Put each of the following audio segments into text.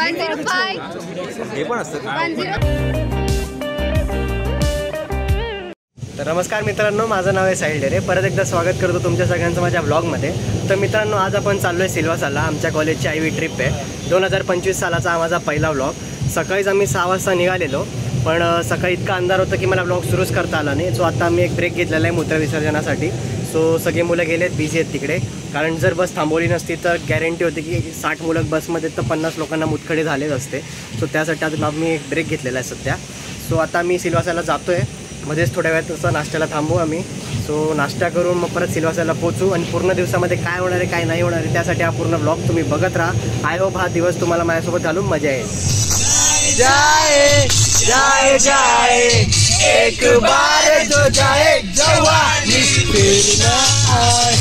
हे पण असतं. तर नमस्कार मित्रांनो, माझं नाव आहे साहिल डेरे. परत एकदा स्वागत करतो तुमच्या सगळ्यांचं माझ्या ब्लॉगमध्ये. तर मित्रांनो, आज आपण चाललो आहे सिल्वासाला. आमच्या कॉलेजची आयव्ही ट्रिप आहे. 2025 सालाचा हा माझा पहिला व्लॉग. सकाळीच आम्ही 6 वाजता निघालेलो, पण सकाळी इतका अंधार होता की मला व्लॉग सुरूच करता आला नाही. सो आता आम्ही एक ब्रेक घेतलेला आहे मूत्रविसर्जनासाठी. सो सगळे मुलं गेले आहेत, बिझी आहेत तिकडे. कारण जर बस थांबवली नसती तर गॅरंटी होती की 60 मुलं बसमध्ये तर 50 लोकांना मुतखडे झालेच असते. सो त्यासाठी आज आम्ही एक ब्रेक घेतलेला आहे सध्या. सो आता आम्ही सिल्वासाला जातो आहे. मध्येच थोड्या वेळात तसं नाश्त्याला थांबू आम्ही. सो नाश्ता करून मग परत सिल्वासाला पोचू आणि पूर्ण दिवसामध्ये काय होणार आहे काय नाही होणार आहे त्यासाठी हा पूर्ण ब्लॉग तुम्ही बघत राहा. आय होप हा दिवस तुम्हाला माझ्यासोबत घालून मजा येईल. जाए जाए जाए एक बार जो जाए जवानी फिर ना आए,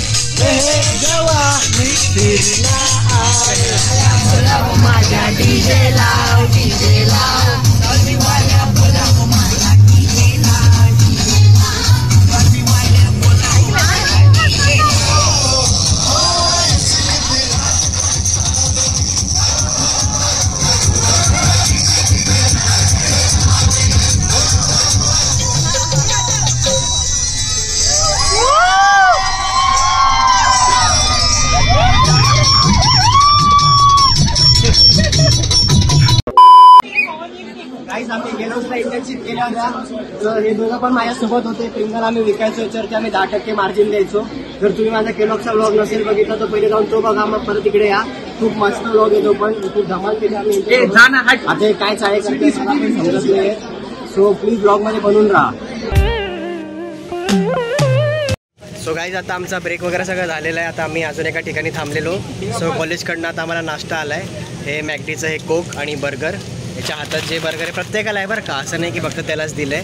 जवानी फिर ना आए. माझा डीजे लाव डीजे लाव. इंटर्नशिप केल्या होत्या. तर हे दोघं पण माझ्यासोबत होते. प्रिंगल आम्ही विकायचो, याच्यावरती आम्ही 10% मार्जिन द्यायचो. जर तुम्ही माझा केलॉगचा व्लॉग नसेल बघितला तर पहिले जाऊन तो बघा, मग परत इकडे या. खूप मस्त व्लॉग येतो, पण खूप धमाल केली आम्ही. आता काय चाळे करते समजत नाही. सो प्लीज ब्लॉग मध्ये बनवून राहा. सो गाईज, आता आमचा ब्रेक वगैरे सगळं झालेलं आहे. आता आम्ही अजून एका ठिकाणी थांबलेलो. सो कॉलेजकडनं आता आम्हाला नाश्ता आला आहे. हे मॅकडीचं हे कोक आणि बर्गर. याच्या हातात जे बर्गर आहे प्रत्येकाला आहे बरं का, असं नाही की फक्त त्यालाच दिलंय,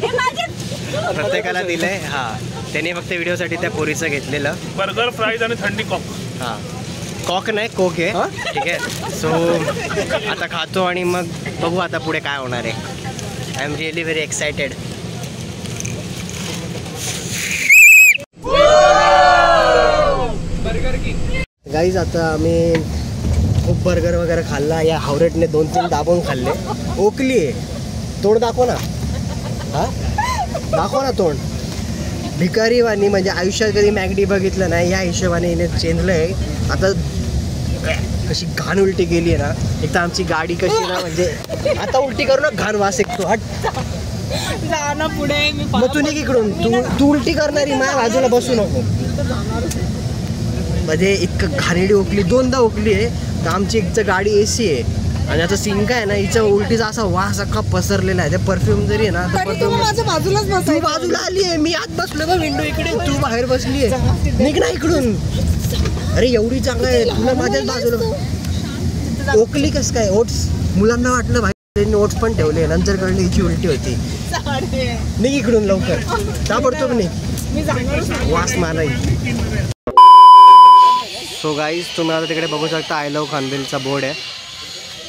प्रत्येकाला दिलंय. हां, त्याने फक्त व्हिडिओसाठी त्या पोरीचं घेतलेलं बर्गर, फ्राईज आणि थंडी कॉक. हां, कॉक नाही कोक आहे. ठीक आहे. सो आता खातो आणि मग बघू आता पुढे काय होणार आहे. I am really very excited. Guys, आता आम्ही खूप बर्गर वगैरे खाल्ला. या हावरेटने 2-3 दाबून खाल्ले. ओकली आहे. तोंड दाखव ना. हां, दाखव ना तोंड. भिकारीवाणी म्हणजे आयुष्यात कधी मॅगडी बघितलं नाही या हिशोबाने हिने चेंजलं आहे. आता कशी घाण उलटी गेली आहे ना. एक तर आमची गाडी कशी ना, म्हणजे आता उलटी करू ना, घाण वास येतो. हट जा ना पुढे. मग तू नाही इकडून, तू उलटी करणारी माझ्या बाजूला बसू नको. म्हणजे इतकं घाणेडी ओकली, 2दा ओकली आहे. तर आमची एकचं गाडी AC आहे आणि आता सीन काय आहे ना, हिच्या उलटीचा असा वास अख्खा पसरलेला आहे. ते परफ्यूम जरी आहे ना, तू बाजूला आली आहे, मी आत बसलो बा विंडो इकडे, तू बाहेर बसली आहे. निघ ना इकडून. अरे एवढी चांगलं आहे, तुला माझ्याच बाजूला ओकली. कसं काय ओट्स? मुलांना वाटलं भाई त्यांनी ओट्स पण ठेवले, नंतर कळलं हिची उलटी होती. निघ इकडून लवकर, ताबडतोब नाही वास मारायची. सो गाईज, तुम्ही आता तिकडे बघू शकता आय लव्ह खानबिलचा बोर्ड आहे.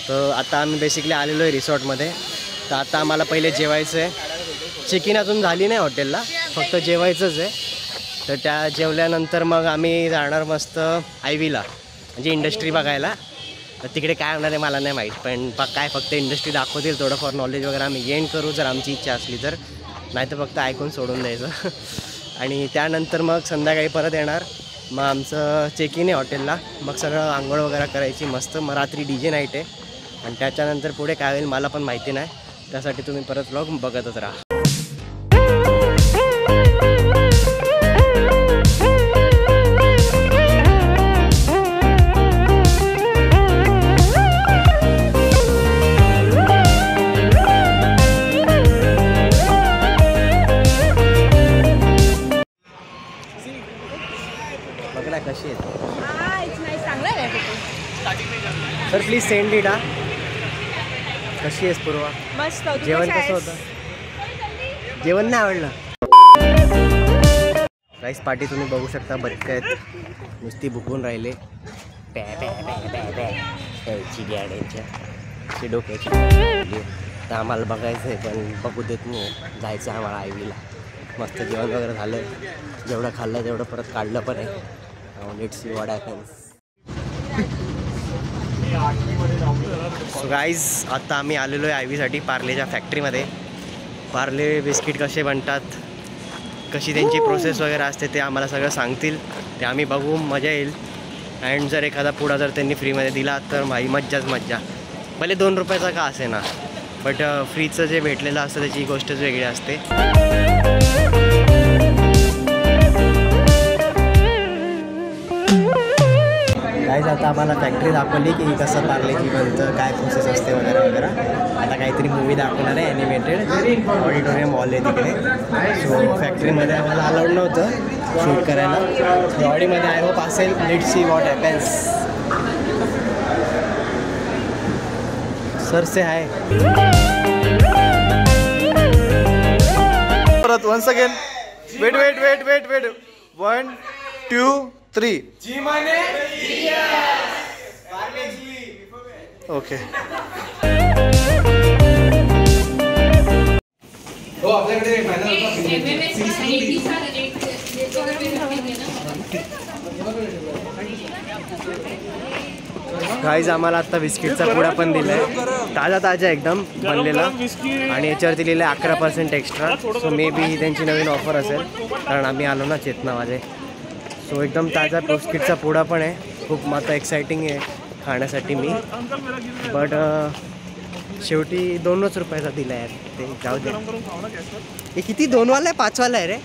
तर आता आम्ही बेसिकली आलेलो आहे रिसॉर्टमध्ये. तर आता आम्हाला पहिले जेवायचं आहे. चेक इन अजून झाली नाही हॉटेलला, फक्त जेवायचंच आहे. तर त्या जेवल्यानंतर मग आम्ही जाणार मस्त आयव्हीला, म्हणजे इंडस्ट्री बघायला. तर तिकडे काय होणार आहे मला नाही माहीत, पण काय फक्त इंडस्ट्री दाखवतील, थोडंफार नॉलेज वगैरे आम्ही गेन करू जर आमची इच्छा असली तर. नाही तर फक्त ऐकून सोडून द्यायचं. आणि त्यानंतर मग संध्याकाळी परत येणार. मग आमचं चेक इन आहे हॉटेलला. मग सगळं आंघोळ वगैरे करायची मस्त. मग रात्री DJ नाईट आहे आणि त्याच्यानंतर पुढे काय होईल मला पण माहिती नाही. त्यासाठी तुम्ही परत व्लॉग बघतच राहा. बघला कशी आहे सर, प्लीज सेंड इट. कशी आहेस पूर्वा? मस्त. जेवण कसं होतं? जेवण नाही आवडलं. राईस पार्टी तुम्ही बघू शकता, बरेच काय नुसती भुकून राहिले. प्या प्या प्या प्या प्या यायची गाड्यांच्या डोक्याची. तर आम्हाला बघायचं आहे पण बघू देत नाही. जायचं आहे आम्हाला आयव्हीला. मस्त जेवण वगैरे झालं. जेवढं खाल्लं तेवढं परत काढलं पण आहे. Let's see what happens. So guys आता आम्ही आलेलो आहे आयवीसाठी पार्लेच्या फॅक्टरीमध्ये. पार्ले बिस्किट कसे बनतात, कशी त्यांची प्रोसेस वगैरे असते ते आम्हाला सगळं सांगतील. ते आम्ही बघू, मजा येईल. अँड जर एखादा पुडा जर त्यांनी फ्रीमध्ये दिला तर भाई मज्जाच मज्जा. भले 2 रुपयाचा का असे ना, बट फ्रीचं जे भेटलेलं असतं त्याची गोष्टच वेगळी असते. गाईज आता आम्हाला फॅक्टरी दाखवली की कसं पार्लेची बनतं, काय प्रोसेस असते वगैरे वगैरे. आता काहीतरी मूवी दाखवणार आहे ॲनिमेटेड. ऑडिटोरियम हॉल आहे तिकडे. सो फॅक्टरीमध्ये आम्हाला अलाउड नव्हतं शूट करायला. बॉडीमध्ये आय होप असेल. Let's see what happens. Sir से हाय. परत once again. Wait wait wait wait wait 1 2 3. जी माने ओके. हो आपल्याकडे गाईज आम्हाला आता बिस्किटचा पुडा पण दिला आहे, ताजा ताजा एकदम बनलेला. आणि याच्यावरती लिहिलं आहे 11% एक्स्ट्रा. सो मे बी ही त्यांची नवीन ऑफर असेल, कारण आम्ही आलो ना चेतनामध्ये. सो एकदम ताजा बिस्किटचा पुडा पण आहे. खूप आता एक्साइटिंग आहे खाण्यासाठी मी. बट शेवटी 2च रुपयाचा दिला आहे ते. जाऊ दे. हे किती 2वाला आहे 5वाला आहे रे?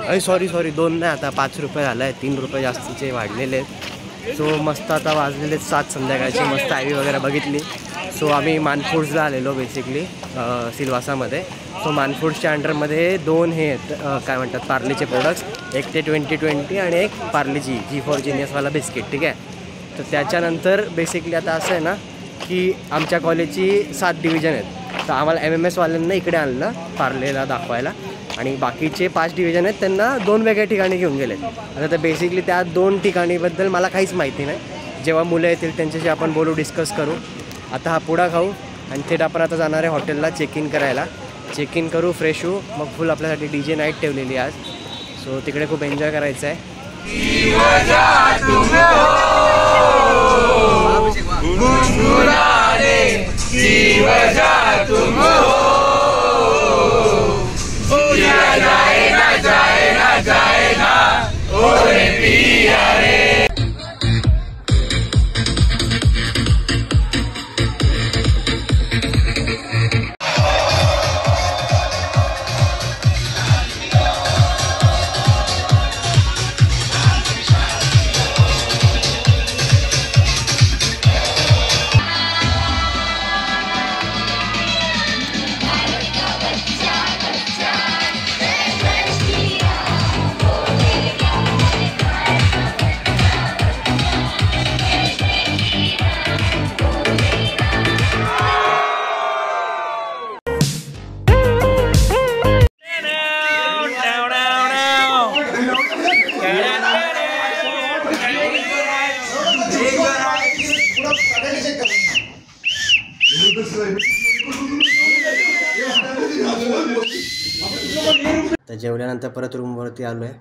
अरे सॉरी 2 नाही, आता 5 रुपये झाला आहे. 3 रुपये जास्तीचे वाढलेले आहेत. सो मस्त आता वाजलेले 7 संध्याकाळची. मस्त आयवी वगैरे बघितली. सो आम्ही मानफूड्सला आलेलो बेसिकली सिल्वासामध्ये. सो मानफूड्सच्या अंडरमध्ये 2 हे आहेत काय म्हणतात पार्लेचे प्रोडक्ट्स. एक ते 2020 आणि एक पार्लेची G4 जिनियसवाला बिस्किट. ठीक आहे. तर त्याच्यानंतर बेसिकली आता असं आहे ना की आमच्या कॉलेजची 7 डिव्हिजन आहेत. तर आम्हाला MMS वाल्यांना इकडे आणलं पार्लेला दाखवायला. आणि बाकीचे 5 डिव्हिजन आहेत त्यांना 2 वेगळ्या ठिकाणी घेऊन गेलेत. आता तर बेसिकली त्या 2 ठिकाणीबद्दल मला काहीच माहिती नाही. जेव्हा मुलं येतील त्यांच्याशी आपण बोलू, डिस्कस करू. आता हा पुडा खाऊ आणि थेट आपण आता जाणार आहे हॉटेलला चेक इन करायला. चेक इन करू, फ्रेश होऊ. मग फुल आपल्यासाठी DJ नाईट ठेवलेली आज. सो तिकडे खूप एन्जॉय करायचं आहे. तर जेवल्यानंतर परत रूमवरती आलो आहे.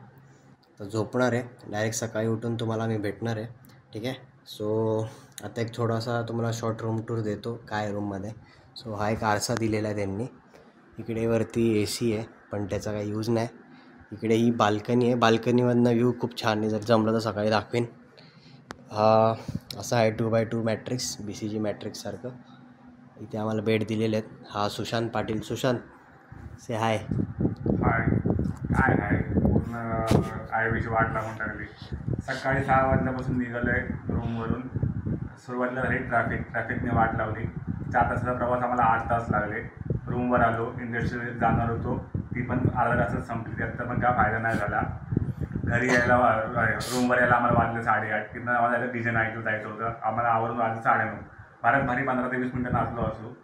तर झोपणार आहे. डायरेक्ट सकाळी उठून तुम्हाला मी भेटणार आहे. ठीक आहे. सो आता एक थोडासा तुम्हाला शॉर्ट रूम टूर देतो काय रूममध्ये. सो हा एक आरसा दिलेला आहे त्यांनी. इकडे वरती AC आहे पण त्याचा काही यूज नाही. इकडे ही बाल्कनी आहे. बाल्कनीमधनं व्ह्यू खूप छान आहे. जर जमलं तर सकाळी दाखवेन. हा असा आहे 2x2 मॅट्रिक्स, BCG मॅट्रिक्ससारखं. इथे आम्हाला बेड दिलेले आहेत. हा सुशांत पाटील. सुशांत से हाय. हाय. काय नाही, पूर्ण आयवीची वाट लागून टाकली. सकाळी 6 वाजल्यापासून निघालो आहे रूमवरून. सुरुवातीला झाली ट्रॅफिकने वाट लावली. 4 तासाचा प्रवास आम्हाला 8 तास लागले. रूमवर आलो. इंडस्ट्रीमध्ये जाणार होतो, ती पण अर्धा तासच संपली. त्याचा पण काय फायदा नाही झाला. घरी यायला रूमवर यायला आम्हाला वाजले 8:30. तिथं आम्हाला DJ नाईटला जायचं होतं. आम्हाला आवरून वाजले 9:30. भारत भारी 15 ते 20 मिनटं नाचलो असो.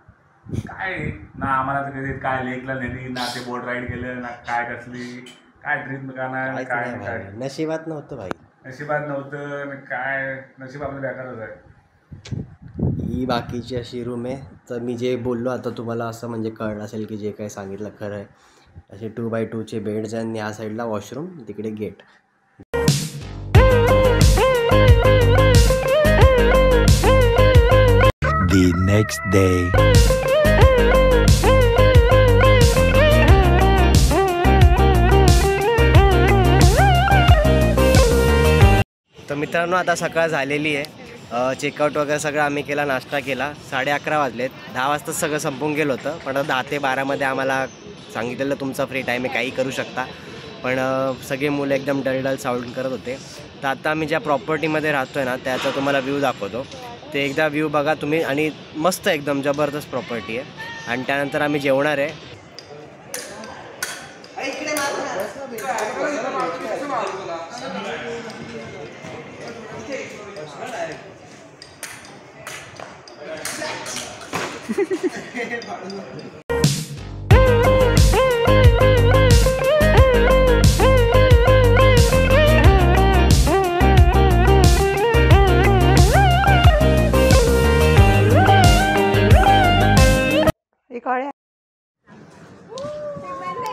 काय ना आम्हाला तर कधी काय लेकला नेली ना, ते बोट राईड केलं ना, काय कसली काय ट्रिप का नाही, काय नशिबात नव्हतं भाई. नशिबात नव्हतं. काय नशीब आपलं बेकारच आहे. ही बाकीची अशी रूम आहे. तर मी जे बोललो आता तुम्हाला असं म्हणजे कळलं असेल की जे काही सांगितलं खरं आहे. असे 2x2चे बेड्स आणि या साईडला वॉशरूम, तिकडे गेट. next day. तर मित्रांनो आता सकाळ झालेली आहे. चेकआउट वगैरे सगळं आम्ही केला, नाश्ता केला. 11:30 वाजलेत. 10 वाजता सगळं संपून गेलं होतं, पण आता 10 ते 12मध्ये आम्हाला सांगितलेलं तुमचा फ्री टाईम आहे, काही करू शकता. पण सगळे मुलं एकदम डलडल साऊंड करत होते. तर आता आम्ही ज्या प्रॉपर्टीमध्ये राहतो आहे ना त्याचा तुम्हाला व्ह्यू दाखवतो. ते एकदा व्ह्यू बघा तुम्ही. आणि मस्त एकदम जबरदस्त प्रॉपर्टी आहे. आणि त्यानंतर आम्ही जेवणार आहे.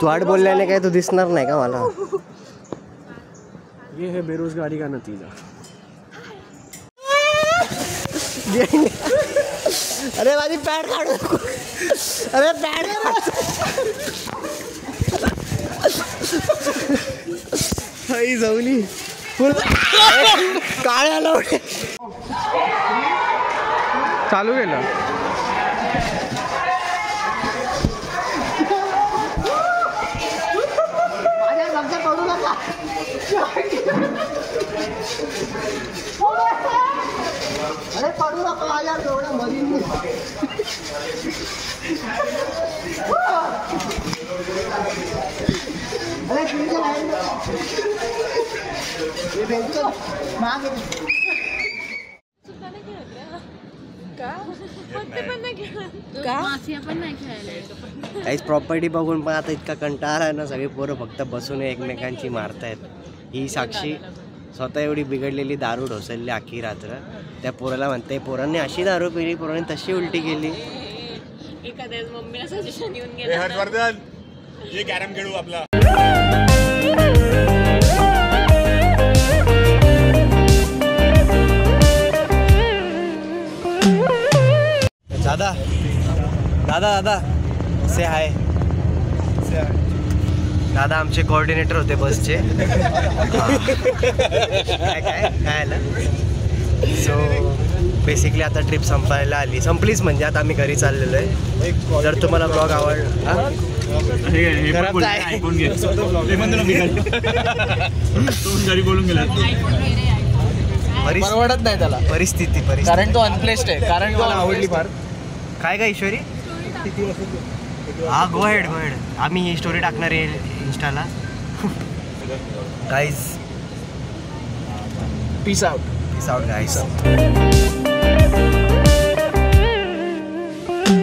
तू आठ बोलल्याने काय तू दिसणार नाही का मला? ये है बेरोजगारी का नतीजा. अरे माझी पॅड काढू नको. अरे पॅड जाऊनी फुल काळ्या लावले. चालू केलं. अरे पडू नका यार एवढ्या मध्ये. काहीच प्रॉपर्टी बघून पण आता इतका कंटाळा आहे ना, सगळी पोरं फक्त बसून एकमेकांची मारतायत. ही साक्षी स्वतः एवढी बिघडलेली दारू ढोसळली अख्खी रात्र. त्या पोराला म्हणते पोरांनी अशी दारू पिली, पोरांनी तशी उलटी केली. एखाद्या मम्मीला सजेशन येऊन गेलं. ये कॅरम खेळू आपला. दादा दादा दादा से हाय. दादा आमचे कोऑर्डिनेटर होते बसचे. काय काय काय आलं. सो बेसिकली आता ट्रिप संपलीच म्हणजे आता आम्ही घरी चाललेलो आहे. जर तुम्हाला ब्लॉग आवडला परवडत नाही त्याला परिस्थिती कारण तो अनप्लेस्ड आहे. कारण मला आवडली फार. काय काय ईश्वरी. हा गो हेड आम्ही ही स्टोरी टाकणार आहे इंस्टाला. Guys peace out guys.